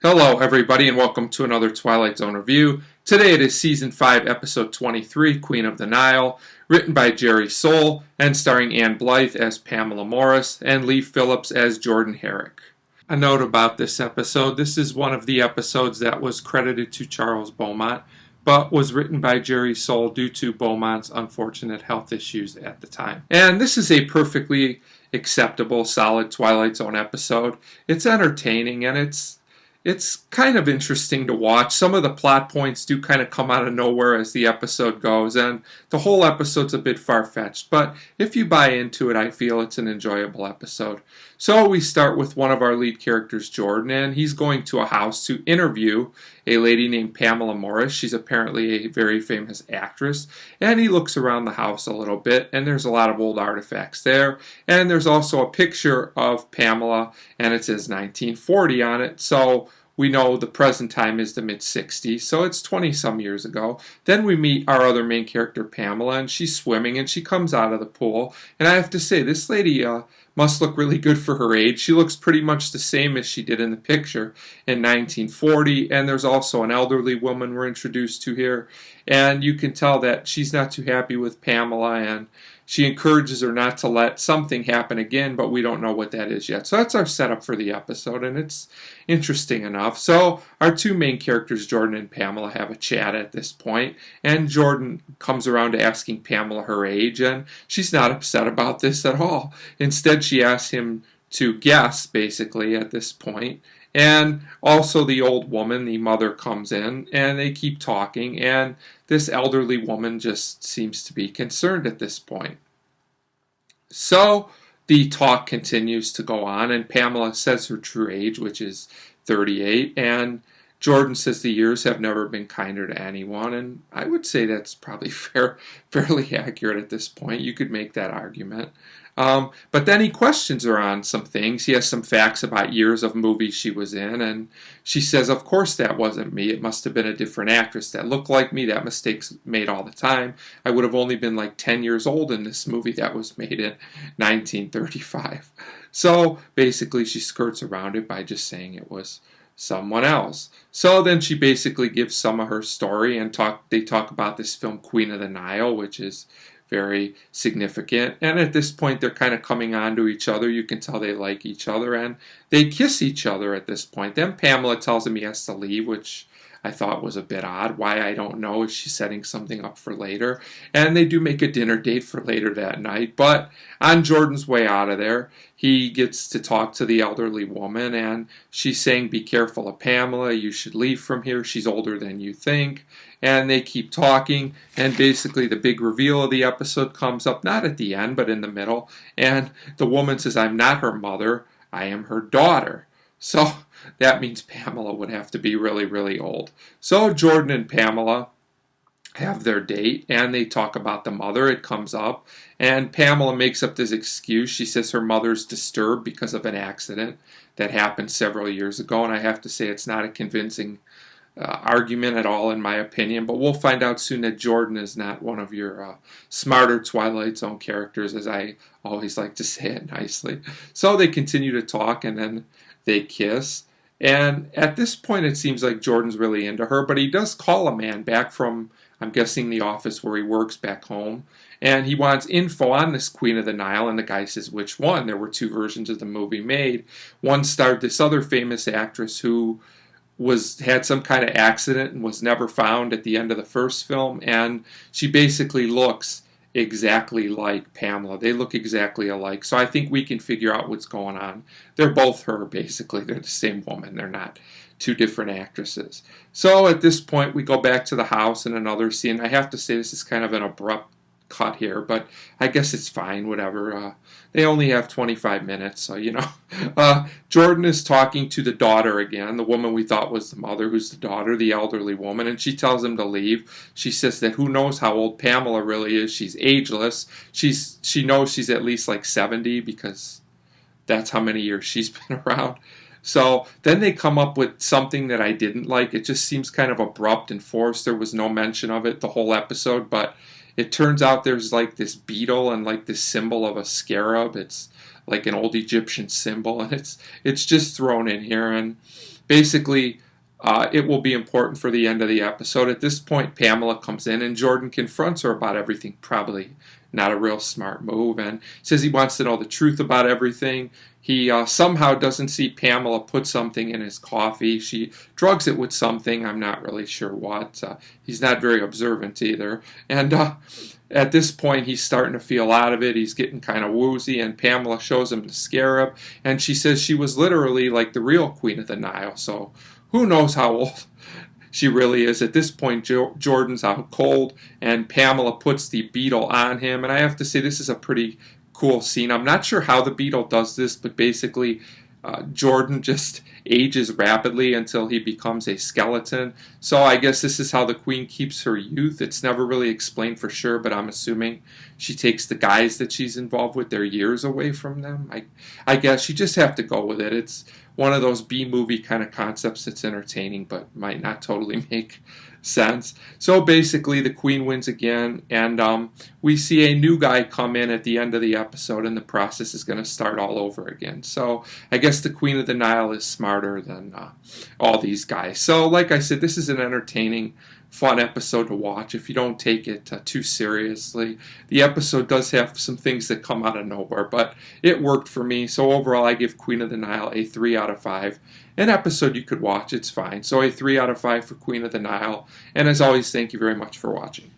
Hello, everybody, and welcome to another Twilight Zone review. Today it is Season 5, Episode 23, Queen of the Nile, written by Jerry Sohl, and starring Ann Blythe as Pamela Morris, and Lee Phillips as Jordan Herrick. A note about this episode, this is one of the episodes that was credited to Charles Beaumont, but was written by Jerry Sohl due to Beaumont's unfortunate health issues at the time. And this is a perfectly acceptable, solid Twilight Zone episode. It's entertaining, and it's kind of interesting to watch. Some of the plot points do kind of come out of nowhere as the episode goes, and the whole episode's a bit far-fetched, but if you buy into it, I feel it's an enjoyable episode. So we start with one of our lead characters, Jordan, and he's going to a house to interview a lady named Pamela Morris. She's apparently a very famous actress, and he looks around the house a little bit, and there's a lot of old artifacts there, and there's also a picture of Pamela, and it says 1940 on it, so we know the present time is the mid-60s, so it's 20-some years ago. Then we meet our other main character, Pamela, and she's swimming, and she comes out of the pool. And I have to say, this lady must look really good for her age. She looks pretty much the same as she did in the picture in 1940, and there's also an elderly woman we're introduced to here. And you can tell that she's not too happy with Pamela, and she encourages her not to let something happen again, but we don't know what that is yet. So that's our setup for the episode, and it's interesting enough. So our two main characters, Jordan and Pamela, have a chat at this point, and Jordan comes around to asking Pamela her age, and she's not upset about this at all. Instead, she asks him to guess, basically, at this point. And also the old woman, the mother, comes in, and they keep talking, and this elderly woman just seems to be concerned at this point. So the talk continues to go on, and Pamela says her true age, which is 38, and Jordan says the years have never been kinder to anyone, and I would say that's probably fairly accurate at this point. You could make that argument. But then he questions her on some things. He has some facts about years of movies she was in, and she says, of course that wasn't me. It must have been a different actress that looked like me. That mistake's made all the time. I would have only been like 10 years old in this movie that was made in 1935. So basically she skirts around it by just saying it was someone else. So then she basically gives some of her story, and they talk about this film Queen of the Nile, which is very significant. And at this point, they're kind of coming on to each other. You can tell they like each other, and they kiss each other at this point. Then Pamela tells him he has to leave, which I thought was a bit odd. Why, I don't know. Is she setting something up for later? And they do make a dinner date for later that night. But on Jordan's way out of there, he gets to talk to the elderly woman, and she's saying, be careful of Pamela. You should leave from here. She's older than you think. And they keep talking, and basically the big reveal of the episode comes up, not at the end, but in the middle. And the woman says, I'm not her mother. I am her daughter. So that means Pamela would have to be really, really old. So Jordan and Pamela have their date, and they talk about the mother. It comes up, and Pamela makes up this excuse. She says her mother's disturbed because of an accident that happened several years ago, and I have to say it's not a convincing argument at all, in my opinion, but we'll find out soon that Jordan is not one of your smarter Twilight Zone characters, as I always like to say it nicely. So they continue to talk, and then they kiss. And at this point, it seems like Jordan's really into her, but he does call a man back from, I'm guessing, the office where he works back home, and he wants info on this Queen of the Nile, and the guy says, which one? There were two versions of the movie made. One starred this other famous actress who had some kind of accident and was never found at the end of the first film, and she basically looks exactly like Pamela. They look exactly alike, so I think we can figure out what's going on. They're both her, basically. They're the same woman. They're not two different actresses. So at this point, we go back to the house in another scene. I have to say this is kind of an abrupt cut here, but I guess it's fine, whatever. They only have 25 minutes, so Jordan is talking to the daughter again, the woman we thought was the mother, who's the daughter, the elderly woman, and she tells him to leave. She says that who knows how old Pamela really is. She's ageless. She knows she's at least like 70 because that's how many years she's been around. So then they come up with something that I didn't like. It just seems kind of abrupt and forced. There was no mention of it the whole episode, but it turns out there's like this beetle and like this symbol of a scarab. It's like an old Egyptian symbol, and it's just thrown in here. And basically, it will be important for the end of the episode. At this point, Pamela comes in and Jordan confronts her about everything. Probably not a real smart move, and says he wants to know the truth about everything. He somehow doesn't see Pamela put something in his coffee. She drugs it with something. I'm not really sure what. He's not very observant either. And at this point, he's starting to feel out of it. He's getting kind of woozy, and Pamela shows him the scarab, and she says she was literally like the real Queen of the Nile. So who knows how old she really is. At this point, Jordan's out cold, and Pamela puts the beetle on him. And I have to say, this is a pretty cool scene. I'm not sure how the beetle does this, but basically, Jordan just ages rapidly until he becomes a skeleton. So I guess this is how the queen keeps her youth. It's never really explained for sure, but I'm assuming she takes the guys that she's involved with their years away from them. I guess you just have to go with it. It's one of those B-movie kind of concepts that's entertaining, but might not totally make sense. So basically, the queen wins again, and we see a new guy come in at the end of the episode, and the process is going to start all over again. So I guess the Queen of the Nile is smarter than all these guys. So like I said, this is an entertaining, fun episode to watch if you don't take it too seriously. The episode does have some things that come out of nowhere, but it worked for me. So overall, I give Queen of the Nile a 3 out of 5. An episode you could watch, it's fine. So a 3 out of 5 for Queen of the Nile. And as always, thank you very much for watching.